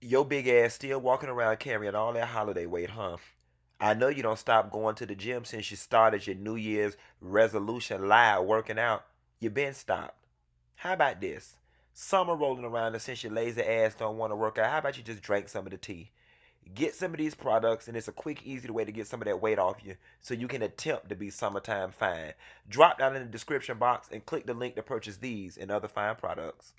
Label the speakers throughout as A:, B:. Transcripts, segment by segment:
A: Your big ass still walking around carrying all that holiday weight, huh? I know you don't stop going to the gym since you started your New Year's resolution live working out. You been stopped. How about this? Summer rolling around and since your lazy ass don't want to work out, how about you just drink some of the tea? Get some of these products and it's a quick, easy way to get some of that weight off you so you can attempt to be summertime fine. Drop down in the description box and click the link to purchase these and other fine products.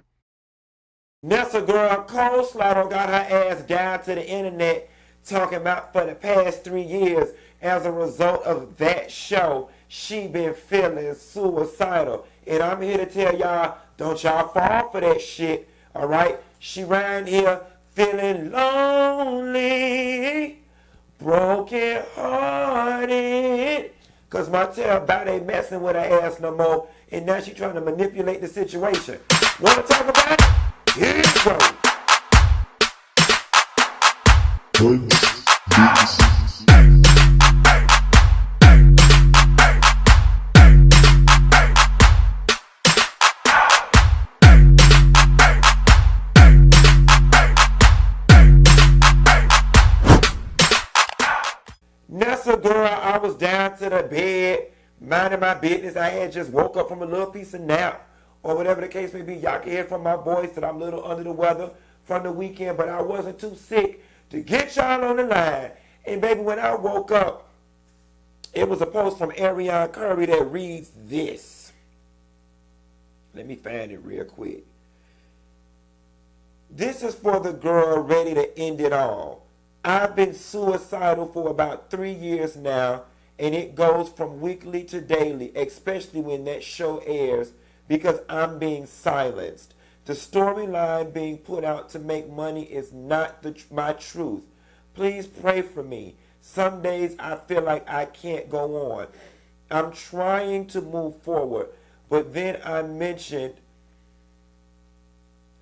A: Nessa girl Coleslaw got her ass down to the internet talking about for the past 3 years as a result of that show, she been feeling suicidal. And I'm here to tell y'all, don't y'all fall for that shit, alright? She round here feeling lonely, broken hearted. Cause Martell about ain't messing with her ass no more. And now she trying to manipulate the situation. Wanna talk about it? Here you go. Nessa girl, I was down to the bed, minding my business. I had just woke up from a little piece of nap, or whatever the case may be. Y'all can hear from my voice that I'm a little under the weather from the weekend, but I wasn't too sick to get y'all on the line. And baby, when I woke up, it was a post from Arrionne Curry that reads this. Let me find it real quick. This is for the girl ready to end it all. I've been suicidal for about 3 years now, and it goes from weekly to daily, especially when that show airs, because I'm being silenced. The storyline being put out to make money is not my truth. Please pray for me. Some days I feel like I can't go on. I'm trying to move forward, but then I mentioned,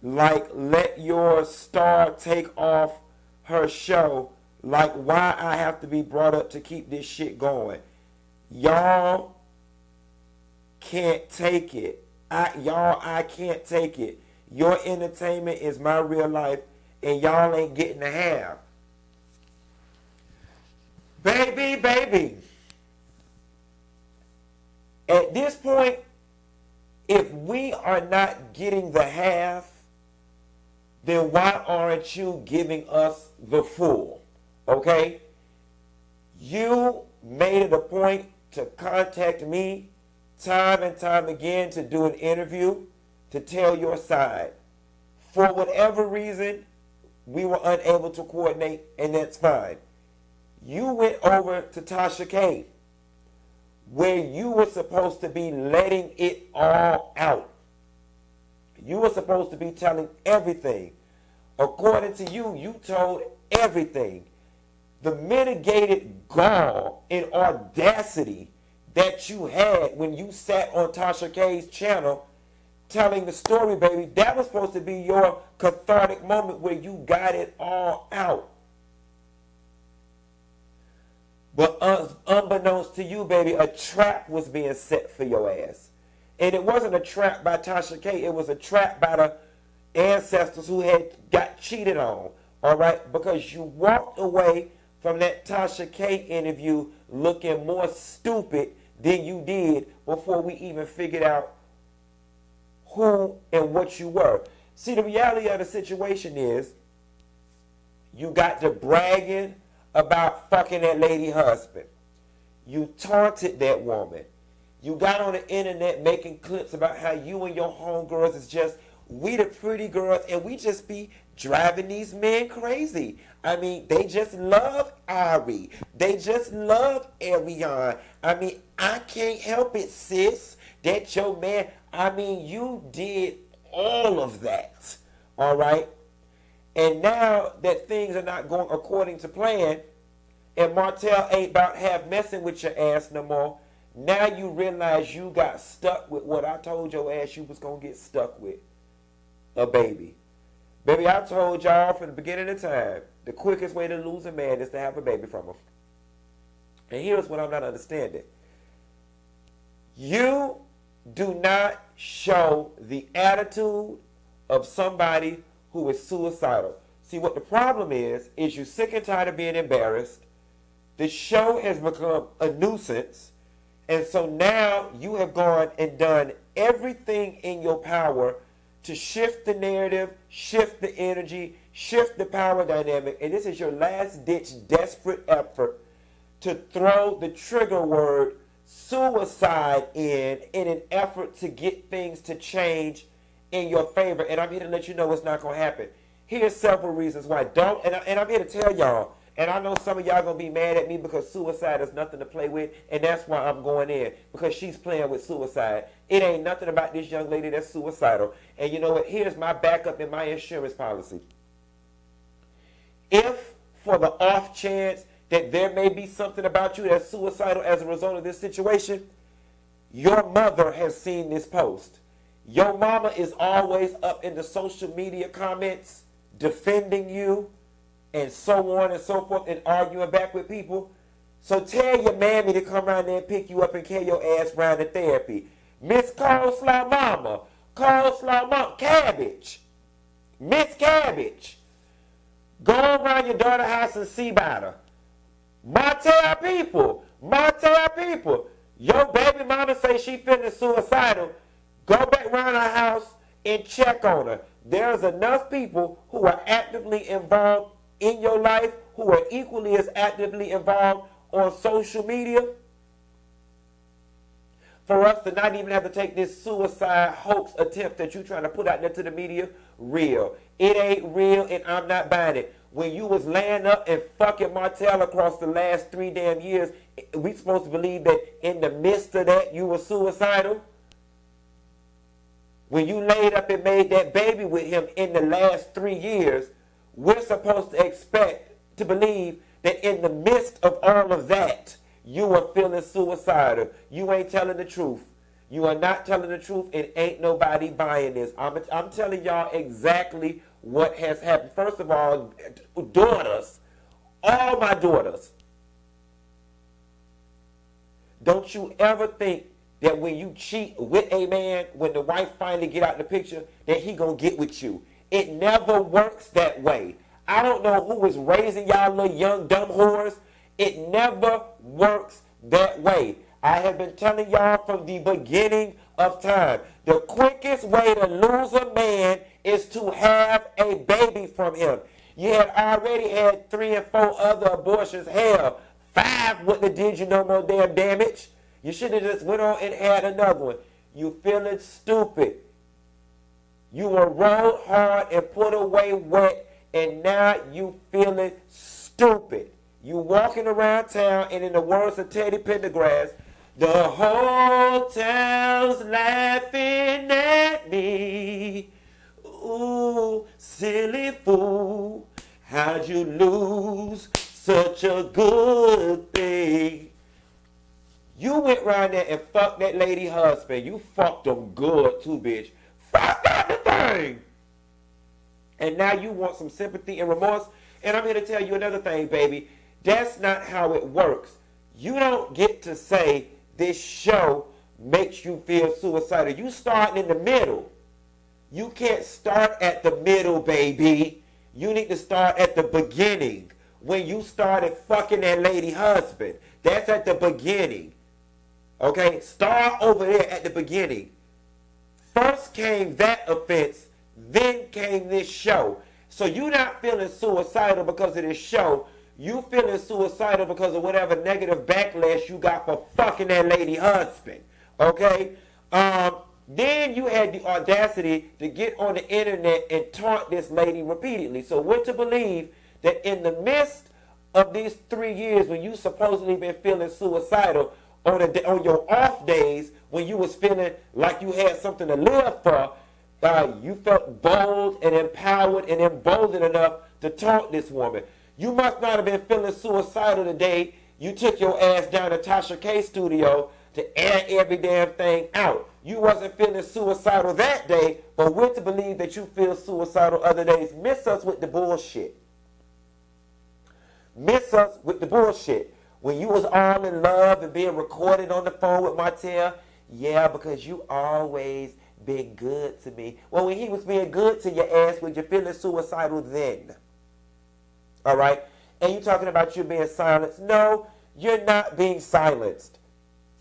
A: like, let your star take off her show, like why I have to be brought up to keep this shit going. Y'all can't take it. I can't take it. Your entertainment is my real life, and y'all ain't getting a half. Baby. At this point, if we are not getting the half, then why aren't you giving us the full? Okay? You made it a point to contact me time and time again to do an interview, to tell your side. For whatever reason, we were unable to coordinate, and that's fine. You went over to Tasha K, where you were supposed to be letting it all out. You were supposed to be telling everything. According to you, you told everything. The mitigated gall and audacity that you had when you sat on Tasha K's channel telling the story, baby, that was supposed to be your cathartic moment where you got it all out. But unbeknownst to you, baby, a trap was being set for your ass. And it wasn't a trap by Tasha K. It was a trap by the ancestors who had got cheated on. All right? Because you walked away from that Tasha K interview looking more stupid than you did before we even figured out who and what you were. See, the reality of the situation is you got to bragging about fucking that lady husband. You taunted that woman. You got on the internet making clips about how you and your homegirls is just, we the pretty girls, and we just be driving these men crazy. I mean, they just love Ari. They just love Arrionne. I mean, I can't help it, sis. That your man, I mean, you did all of that. All right? And now that things are not going according to plan, and Martell ain't about half messing with your ass no more, now you realize you got stuck with what I told your ass you was going to get stuck with. A baby. Baby, I told y'all from the beginning of time, the quickest way to lose a man is to have a baby from him. And here's what I'm not understanding. You do not show the attitude of somebody who is suicidal. See, what the problem is you're sick and tired of being embarrassed. The show has become a nuisance. And so now you have gone and done everything in your power to shift the narrative, shift the energy, shift the power dynamic. And this is your last-ditch desperate effort to throw the trigger word suicide in an effort to get things to change in your favor. And I'm here to let you know it's not going to happen. Here's several reasons why. Don't, and I'm here to tell y'all, and I know some of y'all going to be mad at me because suicide is nothing to play with, and that's why I'm going in, because she's playing with suicide. It ain't nothing about this young lady that's suicidal. And you know what? Here's my backup in my insurance policy. If, for the off chance that there may be something about you that's suicidal as a result of this situation, your mother has seen this post. Your mama is always up in the social media comments defending you and so on and so forth and arguing back with people. So tell your mammy to come around there and pick you up and carry your ass around to therapy. Miss Coleslaw Mama, Coleslaw Mama, Cabbage, Miss Cabbage. Go around your daughter's house and see about her. Martell people, your baby mama say she feeling suicidal. Go back around her house and check on her. There's enough people who are actively involved in your life, who are equally as actively involved on social media, for us to not even have to take this suicide hoax attempt that you're trying to put out there to the media real. It ain't real, and I'm not buying it. When you was laying up and fucking Martell across the last 3 damn years, we supposed to believe that in the midst of that you were suicidal? When you laid up and made that baby with him in the last 3 years, we're supposed to expect to believe that in the midst of all of that, you were feeling suicidal. You ain't telling the truth. You are not telling the truth, and ain't nobody buying this. I'm telling y'all exactly what has happened. First of all, daughters, all my daughters, don't you ever think that when you cheat with a man, when the wife finally get out the picture, that he gonna get with you. It never works that way. I don't know who is raising y'all little young dumb whores. It never works that way. I have been telling y'all from the beginning of time, the quickest way to lose a man is to have a baby from him. You had already had 3 and 4 other abortions. Hell, 5 wouldn't have did you no more damn damage. You should have just went on and had another one. You feeling stupid. You were rolled hard and put away wet, and now you feeling stupid. You walking around town, and in the words of Teddy Pendergrass, the whole town's laughing at me. Ooh, silly fool, how'd you lose such a good thing? You went around there and fucked that lady husband. You fucked him good too, bitch. Fuck everything. And now you want some sympathy and remorse. And I'm here to tell you another thing, baby. That's not how it works. You don't get to say this show makes you feel suicidal. You start in the middle. You can't start at the middle, baby. You need to start at the beginning. When you started fucking that lady husband. That's at the beginning. Okay? Start over there at the beginning. First came that offense, then came this show. So you're not feeling suicidal because of this show. You feeling suicidal because of whatever negative backlash you got for fucking that lady husband. Okay? Then you had the audacity to get on the internet and taunt this lady repeatedly. So we're to believe that in the midst of these 3 years when you supposedly been feeling suicidal, on your off days when you was feeling like you had something to live for, you felt bold and empowered and emboldened enough to taunt this woman. You must not have been feeling suicidal the day you took your ass down to Tasha K's studio to air every damn thing out. You wasn't feeling suicidal that day, but we're to believe that you feel suicidal other days. Miss us with the bullshit. Miss us with the bullshit. When you was all in love and being recorded on the phone with Martell, yeah, because you always been good to me. Well, when he was being good to your ass, was you feeling suicidal then? All right? And you talking about you being silenced. No, you're not being silenced.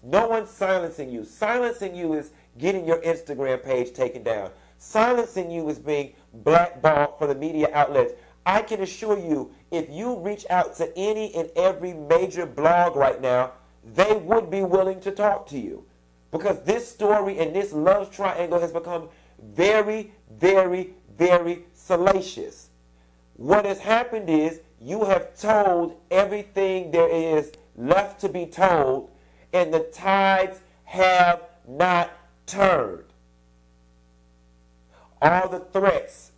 A: No one's silencing you. Silencing you is getting your Instagram page taken down. Silencing you is being blackballed from the media outlets. I can assure you, if you reach out to any and every major blog right now, they would be willing to talk to you. Because this story and this love triangle has become very, very, very salacious. What has happened is you have told everything there is left to be told, and the tides have not turned. All the threats,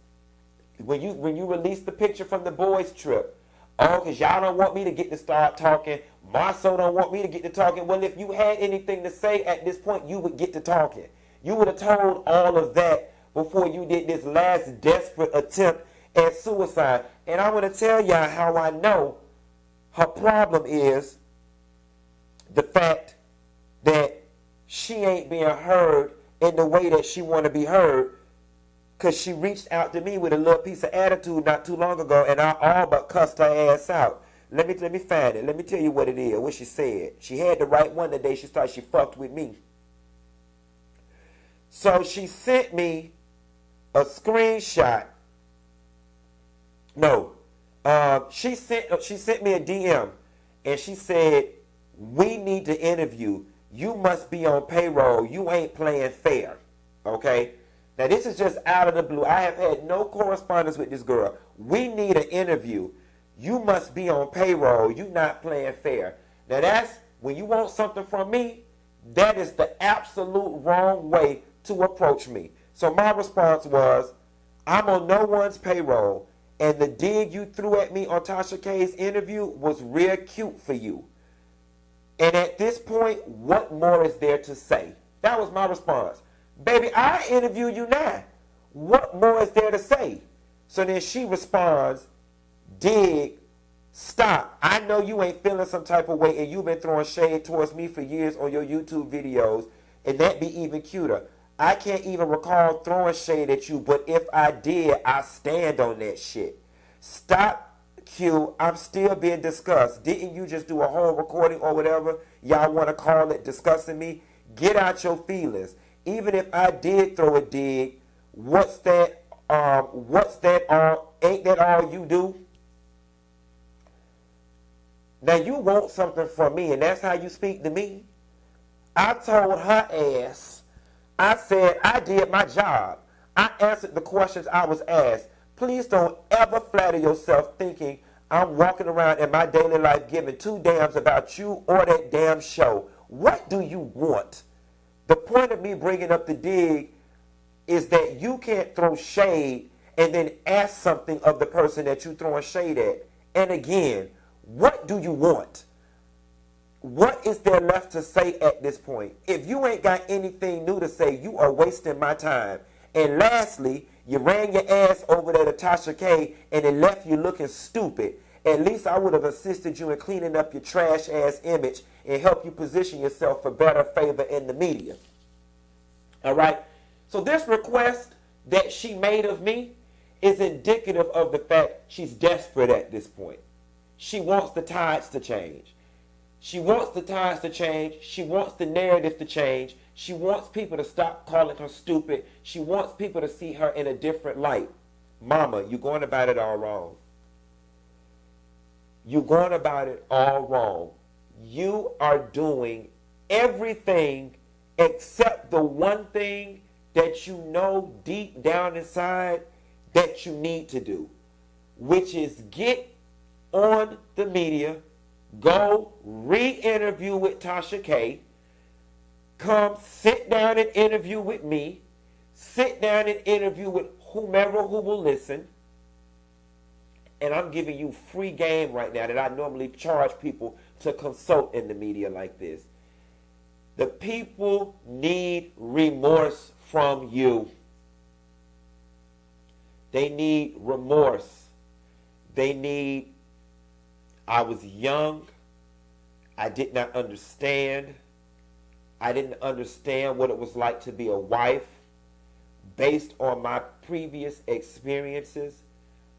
A: when you release the picture from the boys' trip, oh, because y'all don't want me to get to start talking, Marceau don't want me to get to talking. Well, if you had anything to say at this point, you would get to talking. You would have told all of that before you did this last desperate attempt at suicide. And I want to tell y'all how I know her problem is the fact that she ain't being heard in the way that she want to be heard, because she reached out to me with a little piece of attitude not too long ago, and I all but cussed her ass out. Let me find it. Let me tell you what it is, what she said. She had the right one the day she started. She fucked with me. So she sent me a screenshot. No. She sent me a DM, and she said, "We need to interview. You must be on payroll. You ain't playing fair." Okay? Now, this is just out of the blue. I have had no correspondence with this girl. We need an interview. You must be on payroll. You not playing fair. Now, that's when you want something from me, that is the absolute wrong way to approach me. So my response was, I'm on no one's payroll, and the dig you threw at me on Tasha K's interview was real cute for you. And at this point, what more is there to say? That was my response. Baby, I interview you now. What more is there to say? So then she responds, dig, stop. I know you ain't feeling some type of way, and you've been throwing shade towards me for years on your YouTube videos, and that be even cuter. I can't even recall throwing shade at you, but if I did, I stand on that shit. Stop, Q. I'm still being discussed. Didn't you just do a whole recording or whatever y'all want to call it, discussing me? Get out your feelings. Even if I did throw a dig, what's that all? Ain't that all you do? Now you want something from me, and that's how you speak to me? I told her ass, I said I did my job. I answered the questions I was asked. Please don't ever flatter yourself thinking I'm walking around in my daily life giving two damns about you or that damn show. What do you want? The point of me bringing up the dig is that you can't throw shade and then ask something of the person that you're throwing shade at. And again, what do you want? What is there left to say at this point? If you ain't got anything new to say, you are wasting my time. And lastly, you ran your ass over there to Tasha K and it left you looking stupid. At least I would have assisted you in cleaning up your trash ass image and help you position yourself for better favor in the media. All right? So this request that she made of me is indicative of the fact she's desperate at this point. She wants the tides to change. She wants the tides to change. She wants the narrative to change. She wants people to stop calling her stupid. She wants people to see her in a different light. Mama, you're going about it all wrong. You're going about it all wrong. You are doing everything except the one thing that you know deep down inside that you need to do, which is get on the media, go re-interview with Tasha K, come sit down and interview with me, sit down and interview with whomever who will listen. And I'm giving you free game right now that I normally charge people to consult in the media like this. The people need remorse from you. They need remorse. They need, I was young. I did not understand. I didn't understand what it was like to be a wife. Based on my previous experiences,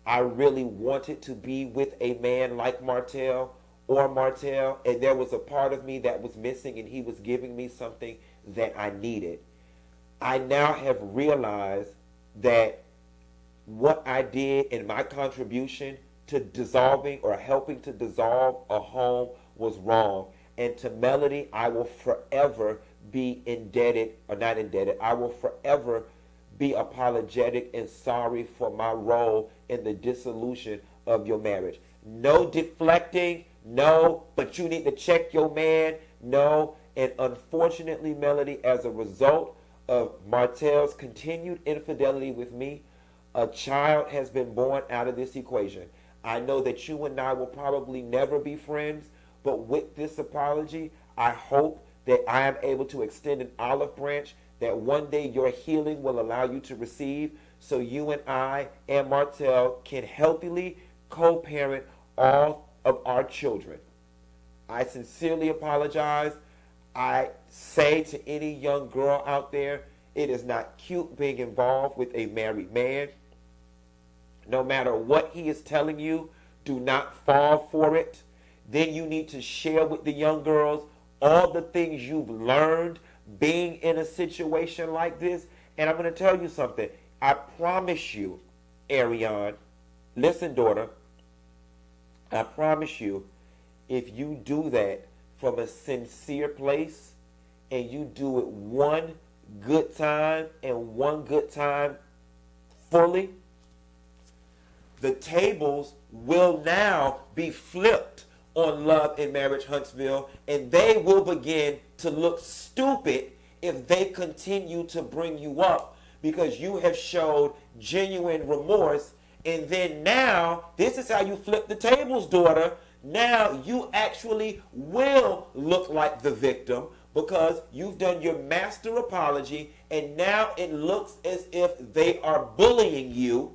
A: I really wanted to be with a man like Martell or Martell, and there was a part of me that was missing, and he was giving me something that I needed. I now have realized that what I did in my contribution to dissolving or helping to dissolve a home was wrong. And to Melody, I will forever be indebted, or not indebted, I will forever be apologetic and sorry for my role in the dissolution of your marriage. No deflecting, no, but you need to check your man, no. And unfortunately, Melody, as a result of Martell's continued infidelity with me, a child has been born out of this equation. I know that you and I will probably never be friends, but with this apology, I hope that I am able to extend an olive branch that one day your healing will allow you to receive, so you and I and Martell can healthily co-parent all of our children. I sincerely apologize. I say to any young girl out there, it is not cute being involved with a married man. No matter what he is telling you, do not fall for it. Then you need to share with the young girls all the things you've learned being in a situation like this. And I'm going to tell you something. I promise you, Arrionne, listen, daughter, I promise you, if you do that from a sincere place and you do it one good time and one good time fully, the tables will now be flipped on Love and Marriage Huntsville, and they will begin to look stupid if they continue to bring you up because you have showed genuine remorse. And then now, this is how you flip the tables, daughter. Now you actually will look like the victim because you've done your master apology, and now it looks as if they are bullying you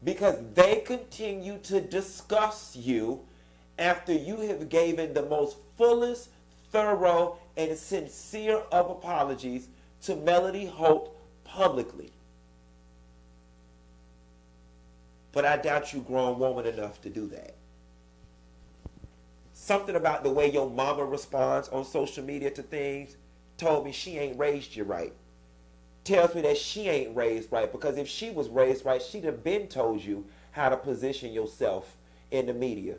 A: because they continue to discuss you after you have given the most fullest, thorough, and sincere of apologies to Melody Holt publicly. But I doubt you grown woman enough to do that. Something about the way your mama responds on social media to things told me she ain't raised you right. Tells me that she ain't raised right, because if she was raised right, she'd have been told you how to position yourself in the media.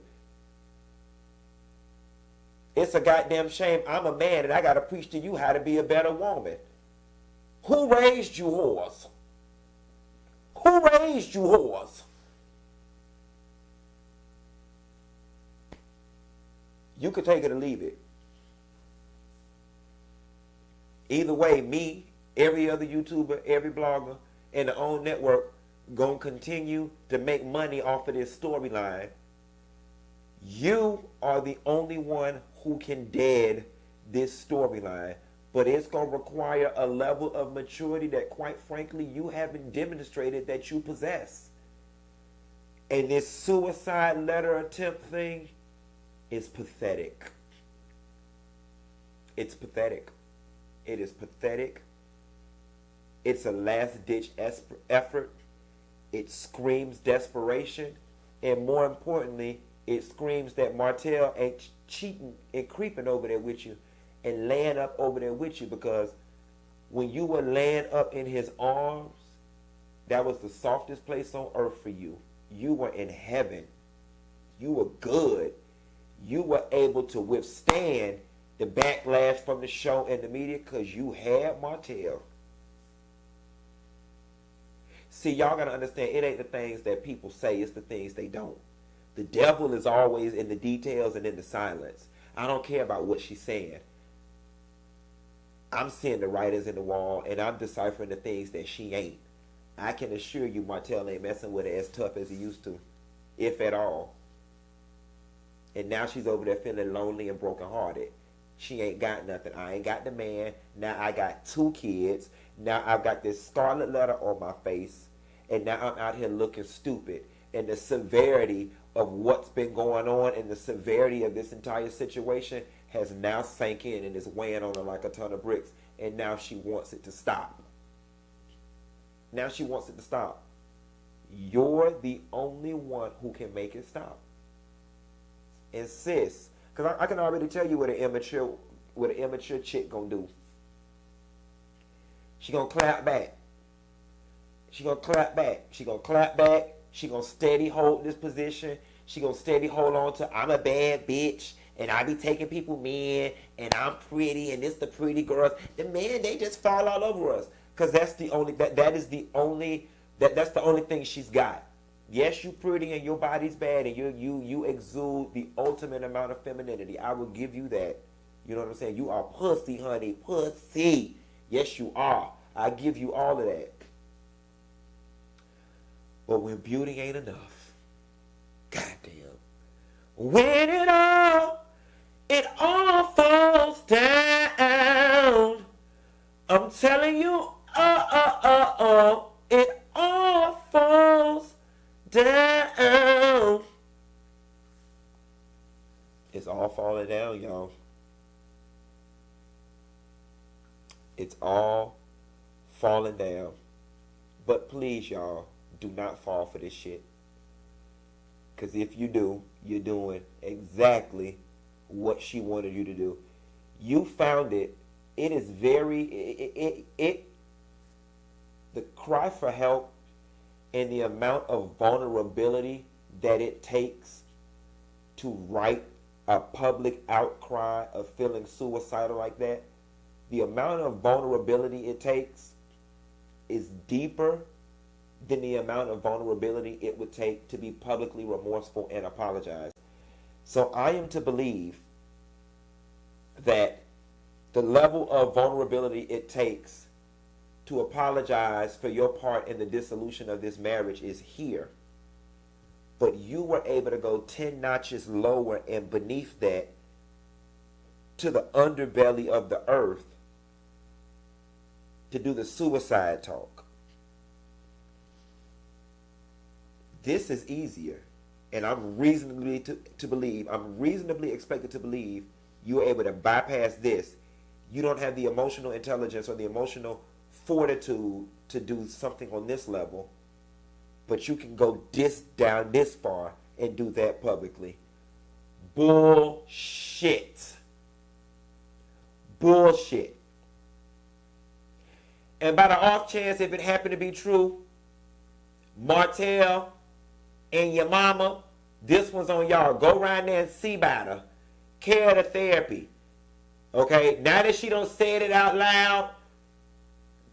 A: It's a goddamn shame I'm a man and I gotta preach to you how to be a better woman. Who raised you whores? Who raised you whores? You could take it or leave it. Either way, me, every other YouTuber, every blogger, and the OWN network gonna continue to make money off of this storyline. You are the only one who can dead this storyline, but it's gonna require a level of maturity that, quite frankly, you haven't demonstrated that you possess. And this suicide letter attempt thing is pathetic. It's pathetic. It is pathetic. It's a last-ditch effort. It screams desperation. And more importantly, it screams that Martell ain't cheating and creeping over there with you and laying up over there with you, because when you were laying up in his arms, that was the softest place on earth for you. You were in heaven. You were good. You were able to withstand the backlash from the show and the media because you had Martell. See, y'all got to understand, it ain't the things that people say, it's the things they don't. The devil is always in the details and in the silence. I don't care about what she's saying. I'm seeing the writers in the wall, and I'm deciphering the things that she ain't. I can assure you Martell ain't messing with her as tough as he used to, if at all. And now she's over there feeling lonely and brokenhearted. She ain't got nothing. I ain't got the man. Now I got 2 kids. Now I've got this scarlet letter on my face. And now I'm out here looking stupid. And the severity of what's been going on and the severity of this entire situation has now sank in and is weighing on her like a ton of bricks. And now she wants it to stop. Now she wants it to stop. You're the only one who can make it stop. And sis, because I can already tell you what an immature chick gonna do. She gonna clap back. She gonna clap back. She gonna clap back. She gonna steady hold this position. She gonna steady hold on to, I'm a bad bitch and I be taking people men and I'm pretty and it's the pretty girls. The men, they just fall all over us. Cause that's the only that's the only thing she's got. Yes, you pretty and your body's bad and you exude the ultimate amount of femininity. I will give you that. You know what I'm saying? You are pussy, honey. Pussy. Yes, you are. I give you all of that. But when beauty ain't enough, goddamn. When it all falls down. I'm telling you, it all falls down. It's all falling down, y'all. It's all falling down. But please, y'all, do not fall for this shit. Because if you do, you're doing exactly what she wanted you to do. You found it. It is very, the cry for help and the amount of vulnerability that it takes to write a public outcry of feeling suicidal like that, the amount of vulnerability it takes is deeper than the amount of vulnerability it would take to be publicly remorseful and apologize. So I am to believe that the level of vulnerability it takes to apologize for your part in the dissolution of this marriage is here. But you were able to go 10 notches lower and beneath that to the underbelly of the earth to do the suicide talk. This is easier. And I'm reasonably expected to believe you were able to bypass this. You don't have the emotional intelligence or the emotional fortitude to do something on this level, but you can go down this far and do that publicly. Bullshit. Bullshit. And by the off chance, if it happened to be true, Martell and your mama, this one's on y'all. Go around there and see about her. Care the therapy. Okay? Now that she don't say it out loud,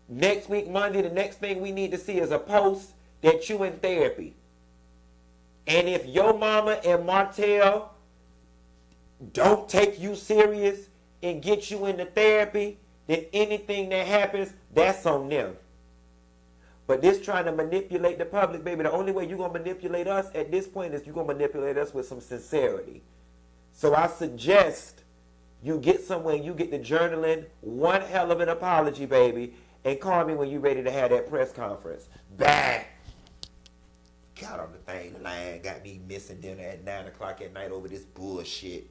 A: next week, Monday, the next thing we need to see is a post that you in therapy. And if your mama and Martell don't take you serious and get you into therapy, then anything that happens, that's on them. But this trying to manipulate the public, baby, the only way you're going to manipulate us at this point is you're going to manipulate us with some sincerity. So I suggest you get somewhere and you get the journaling, one hell of an apology, baby, and call me when you're ready to have that press conference. Bang! Got on the thing, line, got me missing dinner at 9 o'clock at night over this bullshit.